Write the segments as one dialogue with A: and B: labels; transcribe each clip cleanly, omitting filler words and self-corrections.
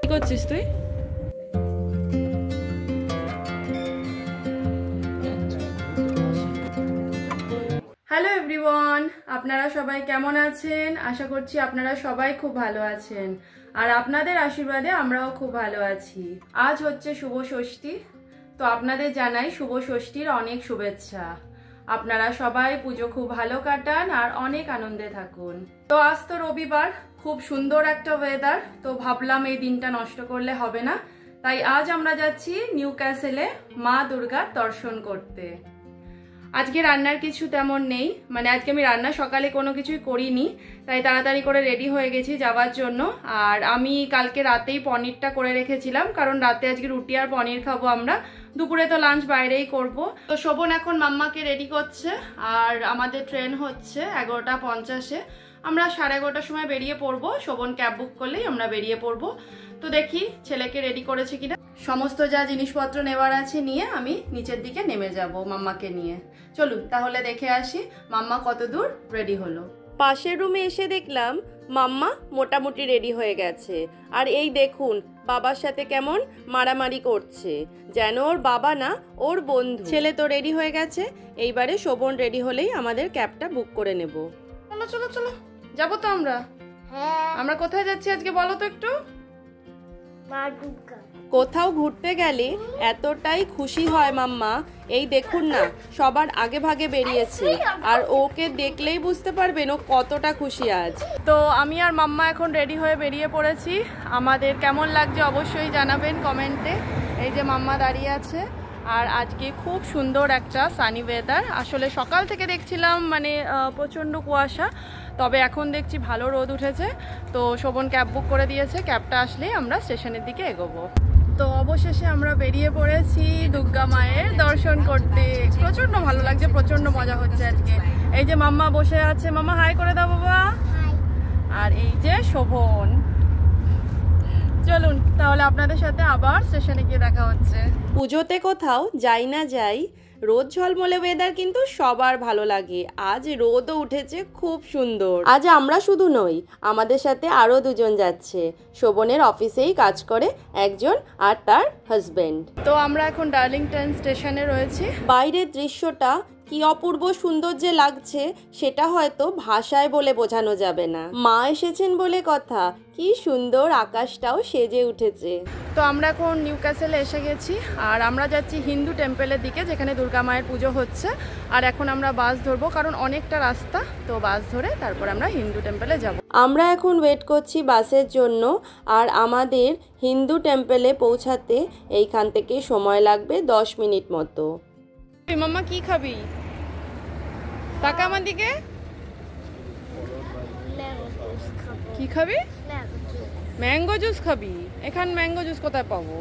A: কি করছিস তুই? হ্যালো এভরিওয়ান, আপনারা সবাই কেমন আছেন? আশা করছি আপনারা সবাই খুব ভালো আছেন, আর আপনাদের আশীর্বাদে আমরাও খুব ভালো আছি। আজ হচ্ছে শুভ ষষ্ঠী, তো আপনাদের জানাই শুভ ষষ্ঠীর অনেক শুভেচ্ছা। আপনারা সবাই পুজো খুব ভালো কাটান আর অনেক আনন্দে থাকুন। তো আজ তো রবিবার, খুব সুন্দর একটা ওয়েদার, তো ভাবলাম এই দিনটা নষ্ট করলে হবে না, তাই আজ আমরা যাচ্ছি নিউ ক্যাসেলে মা দুর্গার দর্শন করতে। আজকে রান্নার কিছু তেমন নেই, মানে আজকে আমি রান্না সকালে কোনো কিছুই করিনি, তাই তাড়াতাড়ি করে রেডি হয়ে গেছি যাওয়ার জন্য। আর আমি কালকে রাতেই পনিরটা করে রেখেছিলাম, কারণ রাতে আজকে রুটি আর পনির খাবো আমরা, দুপুরে তো লাঞ্চ বাইরেই করব। তো শোভন এখন মাম্মাকে রেডি করছে, আর আমাদের ট্রেন হচ্ছে 11:50-এ। আমরা 11:30টার সময় বেরিয়ে পড়বো, শোভন ক্যাব বুক করলেই আমরা বেরিয়ে পড়বো। তো দেখি ছেলেকে রেডি করেছে কিনা। সমস্ত যা জিনিসপত্র নেওয়ার আছে নিয়ে আমি নিচের দিকে নেমে যাব মাম্মাকে নিয়ে। চলুন তাহলে দেখে আসি মাম্মা কত দূর রেডি হলো। পাশের রুমে এসে দেখলাম মাম্মা মোটামুটি রেডি হয়ে গেছে, আর এই দেখুন বাবার সাথে কেমন মারামারি করছে, যেন ওর বাবা না ওর বন্ধু। ছেলে তো রেডি হয়ে গেছে, এইবারে শোভন রেডি হলেই আমাদের ক্যাবটা বুক করে নেব। চলো চলো চলো, যাবো তো আমরা। আমরা কোথায় যাচ্ছি আজকে বলো তো একটু? কোথাও ঘুরতে গেলে এতটাই খুশি হয় মাম্মা, এই দেখুন না সবার আগে ভাগে বেরিয়েছে, আর ওকে দেখলেই বুঝতে পারবেন ও কতটা খুশি আজ। তো আমি আর মাম্মা এখন রেডি হয়ে বেরিয়ে পড়েছি। আমাদের কেমন লাগছে অবশ্যই জানাবেন কমেন্টে। এই যে মাম্মা দাঁড়িয়ে আছে, আর আজকে খুব সুন্দর একটা সানি ওয়েদার। আসলে সকাল থেকে দেখছিলাম মানে প্রচণ্ড কুয়াশা, তবে এখন দেখছি ভালো রোদ উঠেছে। তো শোভন ক্যাব বুক করে দিয়েছে, ক্যাবটা আসলেই আমরা স্টেশনের দিকে এগোবো। তো অবশেষে আমরা বেরিয়ে পড়েছি দুর্গা মায়ের দর্শন করতে। প্রচণ্ড ভালো লাগছে, প্রচণ্ড মজা হচ্ছে আজকে। এই যে মাম্মা বসে আছে, মাম্মা হাই করে দাও বাবা। আর এই যে শোভন। চলুন তাহলে আপনাদের সাথে আবার স্টেশনে গিয়ে দেখা হচ্ছে। পুজোতে কোথাও যাই না যাই, রোদ ঝলমলে ওয়েদার কিন্তু সবার ভালো লাগে। আজ রোদও উঠেছে খুব সুন্দর। আজ আমরা শুধু নই, আমাদের সাথে আরও দুজন যাচ্ছে। শোভনের অফিসেই কাজ করে একজন, আর তার হাজবেন্ড। তো আমরা এখন ডার্লিংটন স্টেশনে রয়েছি। বাইরের দৃশ্যটা কি অপূর্ব সুন্দর যে লাগছে, সেটা হয়তো ভাষায় বলে বোঝানো যাবে না। মা এসেছেন বলে কথা, কি সুন্দর আকাশটাও সেজে উঠেছে। তো আমরা এখন নিউ ক্যাসেলে এসে গেছি, আর আমরা যাচ্ছি হিন্দু টেম্পলের দিকে, যেখানে দুর্গা মায়ের পুজো হচ্ছে। আর এখন আমরা বাস ধরবো, কারণ অনেকটা রাস্তা, তো বাস ধরে তারপর আমরা হিন্দু টেম্পলে যাব। আমরা এখন ওয়েট করছি বাসের জন্য, আর আমাদের হিন্দু টেম্পলে পৌঁছাতে এইখান থেকে সময় লাগবে 10 মিনিট মতো। মাম্মা কি খাবি? টাকা আমার দিকে। কি খাবি? ম্যাঙ্গো জুস খাবি? এখান ম্যাঙ্গো জুস কোথায় পাবো?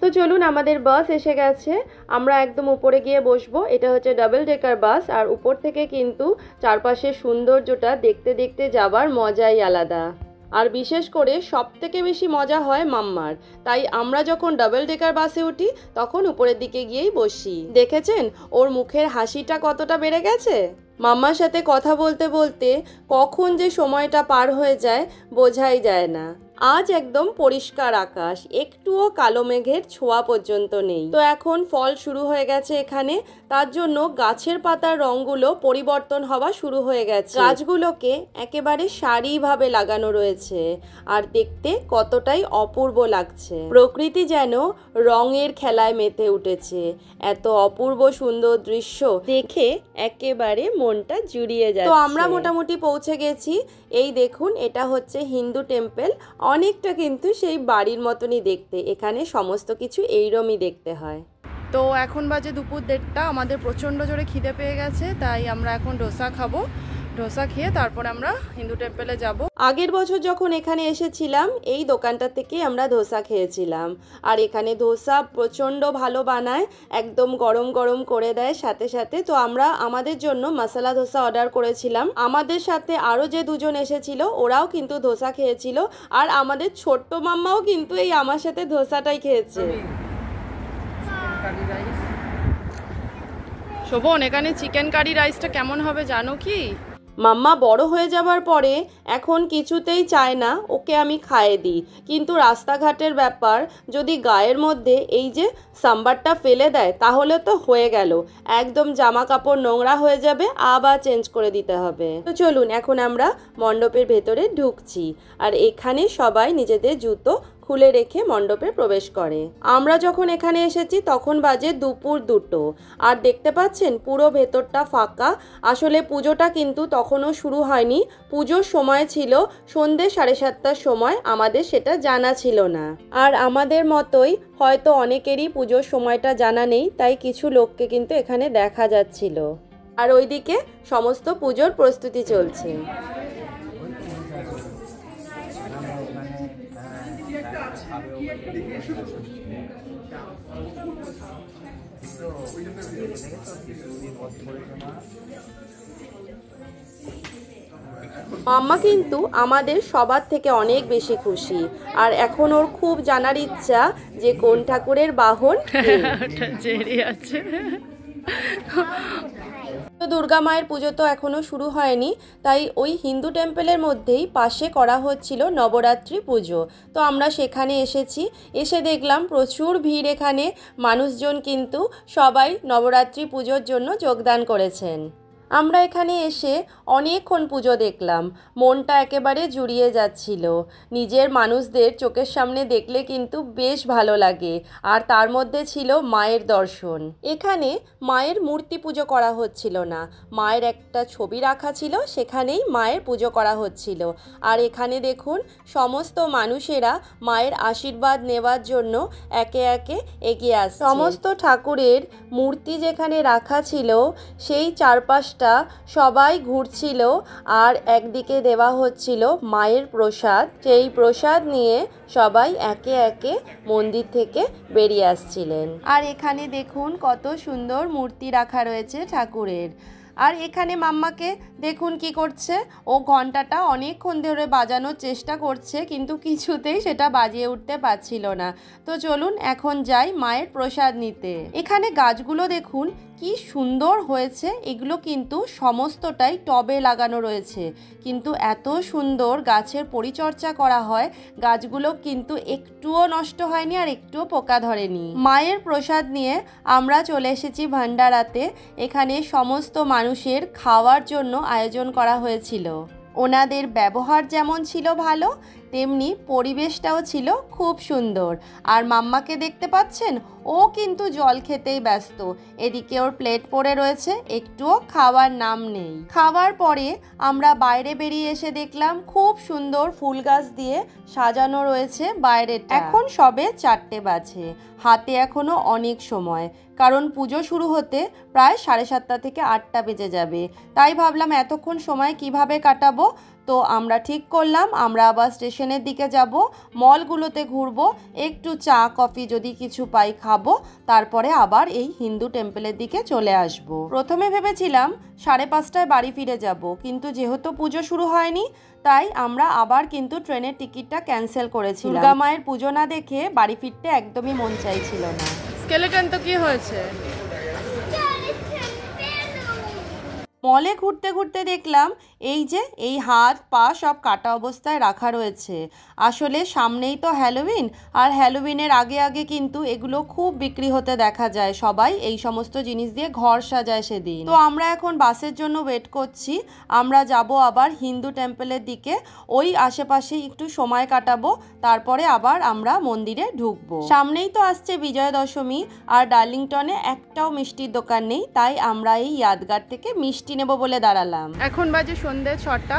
A: তো চলুন, আমাদের বাস এসে গেছে। আমরা একদম উপরে গিয়ে বসবো। এটা হচ্ছে ডাবল ডেকার বাস, আর উপর থেকে কিন্তু চারপাশের সৌন্দর্যটা দেখতে দেখতে যাবার মজাই আলাদা। আর বিশেষ করে সবথেকে বেশি মজা হয় মাম্মার, তাই আমরা যখন ডাবল ডেকার বাসে উঠি তখন উপরের দিকে গিয়েই বসি। দেখেছেন ওর মুখের হাসিটা কতটা বেড়ে গেছে? মাম্মার সাথে কথা বলতে বলতে কখন যে সময়টা পার হয়ে যায় বোঝাই যায় না। আজ একদম পরিষ্কার আকাশ, একটুও কালো মেঘের ছোঁয়া পর্যন্ত নেই। তো এখন ফল শুরু হয়ে গেছে এখানে, তার জন্য গাছের পাতার রঙগুলো পরিবর্তন হওয়া শুরু হয়ে গেছে। গাছগুলোকে একেবারে সারিভাবে লাগানো রয়েছে, আর দেখতে কতটাই অপূর্ব লাগছে। প্রকৃতি যেন রঙের খেলায় মেতে উঠেছে। এত অপূর্ব সুন্দর দৃশ্য দেখে একেবারে মনটা জুড়িয়ে যায়। তো আমরা মোটামুটি পৌঁছে গেছি। এই দেখুন, এটা হচ্ছে হিন্দু টেম্পল। অনেকটা কিন্তু সেই বাড়ির মতনই দেখতে, এখানে সমস্ত কিছু এইরকমই দেখতে হয়। তো এখন বাজে দুপুর 1:30, আমাদের প্রচণ্ড জোরে খিদে পেয়ে গেছে, তাই আমরা এখন ডোসা খাবো। ডোসা খেয়ে তারপর আমরা হিন্দু টেম্পলে যাব। আগের বছর যখন এখানে এসেছিলাম এই দোকানটা থেকে আমরা ধোসা খেয়েছিলাম, আর এখানে ধোসা প্রচণ্ড ভালো বানায়, একদম গরম গরম করে দেয় সাথে সাথে। তো আমরা আমাদের জন্য মশলা ধোসা অর্ডার করেছিলাম। আমাদের সাথে আরও যে দুজন এসেছিল ওরাও কিন্তু ধোসা খেয়েছিল, আর আমাদের ছোট্ট মাম্মাও কিন্তু এই আমার সাথে ধোসাটাই খেয়েছে। শোভন, এখানে চিকেন কারি রাইসটা কেমন হবে জানো কি? মাম্মা বড় হয়ে যাবার পরে এখন কিছুতেই চায় না ওকে আমি খাইয়ে দিই, কিন্তু রাস্তাঘাটের ব্যাপার, যদি গায়ের মধ্যে এই যে সাম্বারটা ফেলে দেয় তাহলে তো হয়ে গেল, একদম জামা কাপড় নোংরা হয়ে যাবে, আবার চেঞ্জ করে দিতে হবে। তো চলুন এখন আমরা মণ্ডপের ভেতরে ঢুকছি, আর এখানে সবাই নিজেদের জুতো খুলে রেখে মণ্ডপে প্রবেশ করে। আমরা যখন এখানে এসেছি তখন বাজে দুপুর 2টো, আর দেখতে পাচ্ছেন পুরো ভেতরটা ফাঁকা। আসলে পুজোটা কিন্তু তখনও শুরু হয়নি, পুজোর সময় ছিল সন্ধ্যে 7:30টার সময়, আমাদের সেটা জানা ছিল না। আর আমাদের মতোই হয়তো অনেকেরই পুজোর সময়টা জানা নেই, তাই কিছু লোককে কিন্তু এখানে দেখা যাচ্ছিল। আর ওইদিকে সমস্ত পুজোর প্রস্তুতি চলছে। মাম্মা কিন্তু আমাদের সবার থেকে অনেক বেশি খুশি, আর এখন ওর খুব জানার ইচ্ছা যে কোন ঠাকুরের বাহন আছে। তো দুর্গা মায়ের পুজো তো এখনো শুরু হয়নি, তাই ওই হিন্দু টেম্পলের মধ্যেই পাশে করা হচ্ছিল নবরাত্রি পুজো। তো আমরা সেখানে এসেছি, এসে দেখলাম প্রচুর ভিড় এখানে, মানুষজন কিন্তু সবাই নবরাত্রি পুজোর জন্য যোগদান করেছেন। আমরা এখানে এসে অনেকক্ষণ পুজো দেখলাম, মনটা একেবারে জুড়িয়ে যাচ্ছিল। নিজের মানুষদের চোখের সামনে দেখলে কিন্তু বেশ ভালো লাগে, আর তার মধ্যে ছিল মায়ের দর্শন। এখানে মায়ের মূর্তি পুজো করা হচ্ছিল না, মায়ের একটা ছবি রাখা ছিল, সেখানেই মায়ের পুজো করা হচ্ছিল। আর এখানে দেখুন সমস্ত মানুষেরা মায়ের আশীর্বাদ নেওয়ার জন্য একে একে এগিয়ে আসছে। সমস্ত ঠাকুরের মূর্তি যেখানে রাখা ছিল সেই চারপাশটা সবাই ঘুরছিল, আর একদিকে দেওয়া হচ্ছিল মায়ের প্রসাদ, সেই প্রসাদ নিয়ে সবাই একে একে মন্দির থেকে বেরিয়ে আসছিলেন। আর এখানে দেখুন কত সুন্দর মূর্তি রাখা রয়েছে ঠাকুরের। আর এখানে মাম্মাকে দেখুন কি করছে, ও ঘন্টাটা অনেকক্ষণ ধরে বাজানোর চেষ্টা করছে, কিন্তু কিছুতেই সেটা বাজিয়ে উঠতে পারছিল না। তো চলুন এখন যাই মায়ের প্রসাদ নিতে। এখানে গাছগুলো দেখুন কি সুন্দর হয়েছে, এগুলো কিন্তু সমস্তটাই টবে লাগানো রয়েছে, কিন্তু এত সুন্দর গাছের পরিচর্যা করা হয়, গাছগুলো কিন্তু একটুও নষ্ট হয়নি আর একটুও পোকা ধরেনি। মায়ের প্রসাদ নিয়ে আমরা চলে এসেছি ভান্ডারাতে। এখানে সমস্ত মানুষের খাওয়ার জন্য আয়োজন করা হয়েছিল। ওনাদের ব্যবহার যেমন ছিল ভালো, তেমনি পরিবেশটাও ছিল খুব সুন্দর। আর মাম্মাকে দেখতে পাচ্ছেন, ও কিন্তু জল খেতেই ব্যস্ত, এদিকে ওর প্লেট পড়ে রয়েছে, একটুও খাওয়ার নাম নেই। খাওয়ার পরে আমরা বাইরে বেরিয়ে এসে দেখলাম খুব সুন্দর ফুল গাছ দিয়ে সাজানো রয়েছে বাইরেটা। এখন সবে 4টে বাজে, হাতে এখনো অনেক সময়, কারণ পুজো শুরু হতে প্রায় 7:30 থেকে 8টা বেজে যাবে। তাই ভাবলাম এতক্ষণ সময় কিভাবে কাটাবো, তো আমরা ঠিক করলাম আমরা আবার স্টেশনের দিকে যাব, মলগুলোতে ঘুরবো, একটু চা কফি যদি কিছু পাই খাবো, তারপরে আবার এই হিন্দু টেম্পলের দিকে চলে আসব। প্রথমে ভেবেছিলাম 5:30টায় বাড়ি ফিরে যাব, কিন্তু যেহেতু পুজো শুরু হয়নি তাই আমরা আবার কিন্তু ট্রেনের টিকিটটা ক্যান্সেল করেছিলাম। দুর্গা মায়ের পুজো না দেখে বাড়ি ফিরতে একদমই মন চাইছিল না। স্কেলেটন তো কি হয়েছে? মলে ঘুরতে ঘুরতে দেখলাম এই যে এই হাত পা সব কাটা অবস্থায় রাখা রয়েছে। আসলে সামনেই তো হ্যালোউইন, আর হ্যালোউইনের আগে আগে কিন্তু এগুলো খুব বিক্রি হতে দেখা যায়, সবাই এই সমস্ত জিনিস দিয়ে ঘর সাজায় সেদিন। তো আমরা এখন বাসের জন্য ওয়েট করছি, আমরা যাব আবার হিন্দু টেম্পলের দিকে, ওই আশেপাশে একটু সময় কাটাবো, তারপরে আবার আমরা মন্দিরে ঢুকবো। সামনেই তো আসছে বিজয়া দশমী, আর ডার্লিংটনে একটাও মিষ্টির দোকান নেই, তাই আমরা এই ইয়াদগার থেকে মিষ্টি নেব বলে দাঁড়ালাম। এখন বাজে সন্ধ্যে 6টা,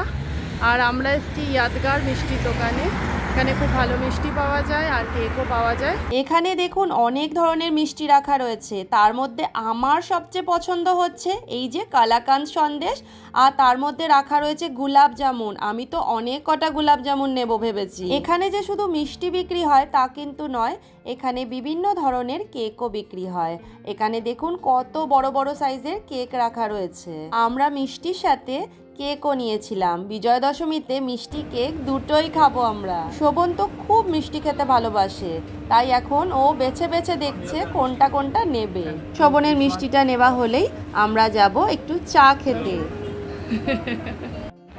A: আর আমরা এসেছি ইয়াদগার মিষ্টির দোকানে। এখানে খুব ভালো মিষ্টি পাওয়া যায় আর কেকও পাওয়া যায়। এখানে দেখুন অনেক ধরনের মিষ্টি রাখা রয়েছে, তার মধ্যে আমার সবচেয়ে পছন্দ হচ্ছে এই যে কালাকান্দ সন্দেশ, আর তার মধ্যে রাখা রয়েছে গোলাপ জামুন। আমি তো অনেক কটা গোলাপ জামুন নেব ভেবেছি। এখানে যে শুধু মিষ্টি বিক্রি হয় তা কিন্তু নয়, এখানে বিভিন্ন ধরনের কেকও বিক্রি হয়। এখানে দেখুন কত বড় বড় সাইজের কেক রাখা রয়েছে। আমরা মিষ্টির সাথে কেকও নিয়েছিলাম। বিজয়া দশমীতে মিষ্টি কেক দুটোই খাবো আমরা। শোভন তো খুব মিষ্টি খেতে ভালোবাসে, তাই এখন ও বেছে বেছে দেখছে কোনটা কোনটা নেবে। শোভনের মিষ্টিটা নেওয়া হলেই আমরা যাব একটু চা খেতে।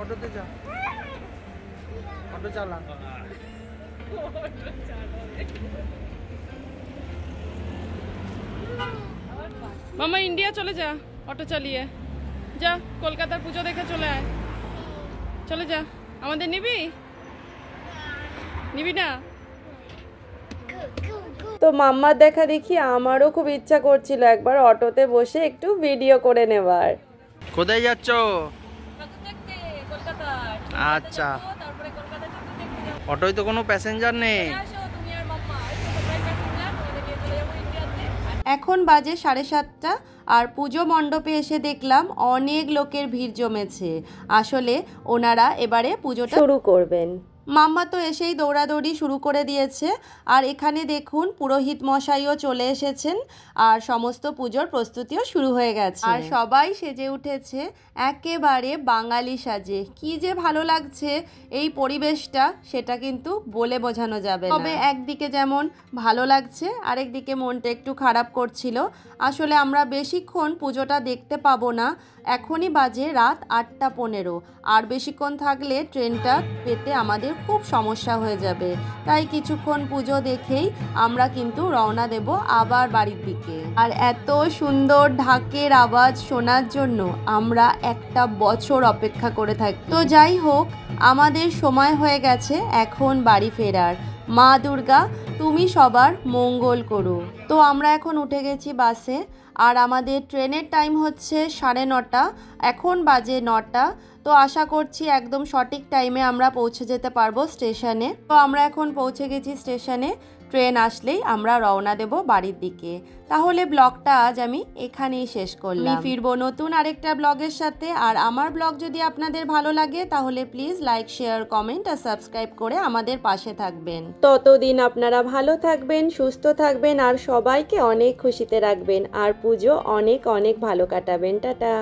B: অটোতে যা, অটো চালা।
A: মামা ইন্ডিয়া চলে যা অটো চালিয়ে, যা কলকাতার পুজো দেখে চলে আয়, চলে যা। আমাদের নিবি না? তো মাম্মার দেখা দেখি আমারও খুব ইচ্ছা করছিল একবার অটোতে বসে একটু ভিডিও করে নেবার।
B: কোথায় যাচ্ছ? আচ্ছা, অটোয় তো কোনো প্যাসেঞ্জার নেই।
A: এখন বাজে 7:30 আর পুজো মণ্ডপে এসে দেখলাম অনেক লোকের ভিড় জমেছে। আসলে ওনারা এবারে পুজোটা শুরু করবেন। মাম্মা তো এসেই দৌড়াদৌড়ি শুরু করে দিয়েছে। আর এখানে দেখুন পুরোহিত মশাইও চলে এসেছেন আর সমস্ত পুজোর প্রস্তুতিও শুরু হয়ে গেছে। আর সবাই সেজে উঠেছে একেবারে বাঙালি সাজে। কি যে ভালো লাগছে এই পরিবেশটা, সেটা কিন্তু বলে বোঝানো যাবে না। তবে একদিকে যেমন ভালো লাগছে, আরেকদিকে মনটা একটু খারাপ করছিল। আসলে আমরা বেশিক্ষণ পুজোটা দেখতে পাবো না। এখনই বাজে রাত 8:15, আর বেশিক্ষণ থাকলে ট্রেনটা পেতে আমাদের খুব সমস্যা হয়ে যাবে। তাই কিছুক্ষণ পুজো দেখেই আমরা কিন্তু রওনা দেব আবার বাড়ির দিকে। আর এত সুন্দর ঢাকের আওয়াজ শোনার জন্য আমরা একটা বছর অপেক্ষা করে থাকি। তো যাই হোক, আমাদের সময় হয়ে গেছে এখন বাড়ি ফেরার। মা দুর্গা তুমি সবার মঙ্গল করো। তো আমরা এখন উঠে গেছি বাসে, আর আমাদের ট্রেনের টাইম হচ্ছে 9:30, এখন বাজে 9টা। তো আশা করছি একদম সঠিক টাইমে আমরা পৌঁছে যেতে পারবো স্টেশনে। তো আমরা এখন পৌঁছে গেছি স্টেশনে। ট্রেন আসলেই আমরা রওনা দেব বাড়ির দিকে। তাহলে ব্লগটা আজ আমি এখানেই শেষ করলাম। ফিরবো নতুন আরেকটা ব্লগের সাথে। আর আমার ব্লগ যদি আপনাদের ভালো লাগে তাহলে প্লিজ লাইক, শেয়ার, কমেন্ট আর সাবস্ক্রাইব করে আমাদের পাশে থাকবেন। ততদিন আপনারা ভালো থাকবেন, সুস্থ থাকবেন আর সবাইকে অনেক খুশিতে রাখবেন। আর পুজো অনেক অনেক ভালো কাটাবেন। টাটা।